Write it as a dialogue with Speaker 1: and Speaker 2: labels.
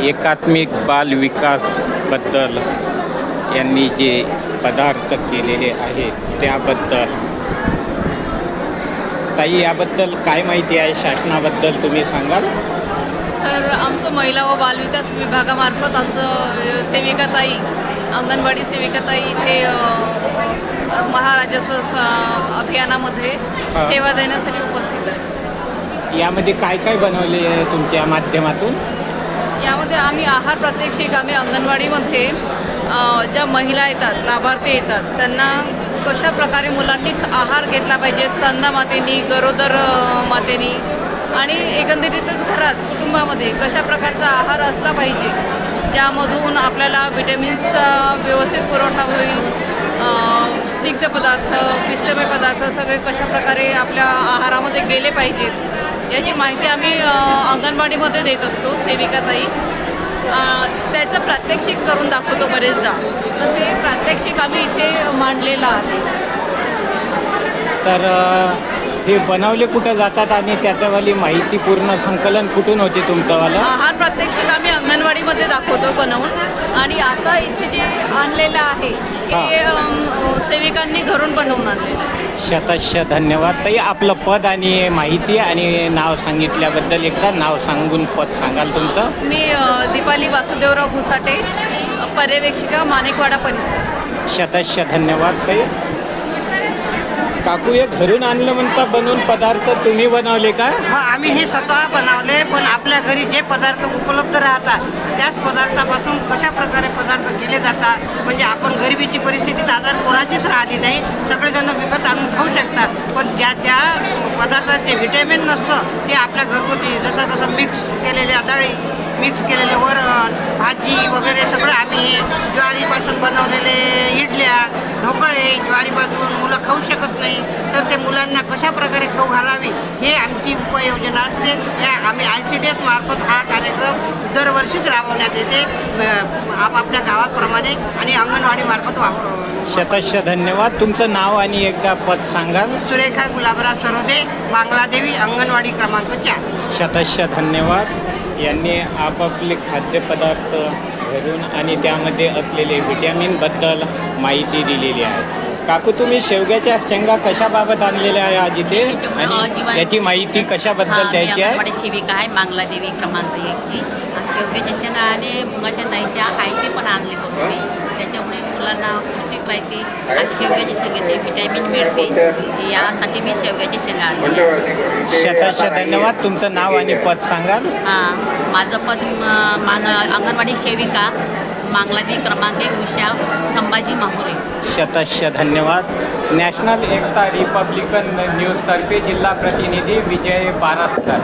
Speaker 1: एकात्मिक बाल विकासबद्दल यांनी जे पदार्थ केलेले आहेत त्याबद्दल ताई, याबद्दल काय माहिती आहे शासनाबद्दल तुम्ही सांगाल?
Speaker 2: सर, आमचं महिला व बालविकास विभागामार्फत आमचं सेविकाताई, अंगणवाडी सेविकाताई इथे महाराजस्व अभियानामध्ये सेवा देण्यासाठी उपस्थित आहे.
Speaker 1: यामध्ये काय काय बनवले आहे तुमच्या माध्यमातून?
Speaker 2: यामध्ये आम्ही आहार प्रात्यक्षिक आम्ही अंगणवाडीमध्ये ज्या महिला येतात, लाभार्थी येतात, त्यांना कशा प्रकारे मुलांनी आहार घेतला पाहिजे, स्तनदा मातेनी, गरोदर मातेनी आणि एकंदरीतच घरात कुटुंबामध्ये कशा प्रकारचा आहार असला पाहिजे ज्यामधून आपल्याला विटॅमिन्सचा व्यवस्थित पुरवठा होईल, स्निग्ध पदार्थ, पिष्टमय पदार्थ सगळे कशा प्रकारे आपल्या आहारामध्ये गेले पाहिजेत याची माहिती आम्ही अंगणवाडीमध्ये देत असतो. सेविकाताई त्याचं प्रात्यक्षिक करून दाखवतो बरेचदा, तर ते प्रात्यक्षिक आम्ही इथे मांडलेलं आहे.
Speaker 1: तर हे बनवले कुठे जातात आणि त्याच्यावाली माहिती पूर्ण संकलन कुठून होते तुमचंवालं?
Speaker 2: आहार प्रात्यक्षिक आम्ही अंगणवाडीमध्ये दाखवतो बनवून, आणि आता इथे जे आणलेलं आहे ते सेविकांनी घरून बनवून आणलेलं आहे.
Speaker 1: शतश धन्यवाद ताई. आपलं पद आणि माहिती आणि नाव सांगितल्याबद्दल एकदा नाव सांगून पद सांगाल तुमचं?
Speaker 2: मी दीपाली वासुदेवराव भुसाटे, पर्यवेक्षिका, माणिकवाडा परिसर.
Speaker 1: शतश धन्यवाद ताई. काकू, हे घरून आणलं म्हणता बनवून पदार्थ तुम्ही बनवले का?
Speaker 3: हो, आम्ही हे स्वतः बनवले, पण आपल्या घरी जे पदार्थ उपलब्ध राहतात त्याच पदार्थापासून कशा प्रकारे पदार्थ केले जातात, म्हणजे आपण गरिबीची परिस्थितीत आधार कोणाचीच राहिली नाही, सगळेजण विकत आणून खाऊ शकतात, पण ज्या ज्या पदार्थात जे व्हिटॅमिन नसतं ते आपल्या घरगुती जसं मिक्स केलेल्या डाळी, मिक्स केलेले वरण, भाजी वगैरे सगळं आम्ही ज्वारीपासून बनवलेले इडल्या, ढोकळे, ज्वारीपासून मुलं खाऊ शकत नाही, तर ते मुलांना कशा प्रकारे खाऊ घालावी हे आमची उपाययोजना असते. आम्ही ICDS मार्फत हा कार्यक्रम दरवर्षीच राबवण्यात येते आपापल्या गावाप्रमाणे आणि अंगणवाडी मार्फत
Speaker 1: शतश धन्यवाद. तुमचं नाव आणि एकदा पद सांगाल?
Speaker 3: सुरेखा गुलाबराव सरोदे, बांगलादेवी, अंगणवाडी क्रमांक 4.
Speaker 1: शतश धन्यवाद. यांनी आपापले खाद्यपदार्थ घरून आणि त्यामध्ये असलेले व्हिटॅमिनबद्दल माहिती दिलेली आहे. काकू, तुम्ही शेवग्याच्या शेंगा कशाबाबत आणलेल्या आहे आज इथे आणि याची माहिती कशाबद्दल द्यायची आहे?
Speaker 4: सेविका आहे, बांगलादेवी क्रमांक 1ची. शेवग्याच्या शेंगा आणि मुगाच्या दाईच्या आयते पण आणले बघू मी, त्याच्यामुळे मुलांना पौष्टिक राहते आणि शेवग्याच्या शेंगाचे व्हिटॅमिन मिळते, यासाठी मी शेवग्याच्या शेंगा आणले.
Speaker 1: शतश धन्यवाद. तुमचं नाव आणि पद सांगाल?
Speaker 4: हां, माझं पद अंगणवाडी सेविका, बांगलादेवी क्रमांक 1, उषा संभाजी माहुरे.
Speaker 1: शतश धन्यवाद. नॅशनल एकता रिपब्लिकन न्यूजतर्फे जिल्हा प्रतिनिधी विजय बारसकर.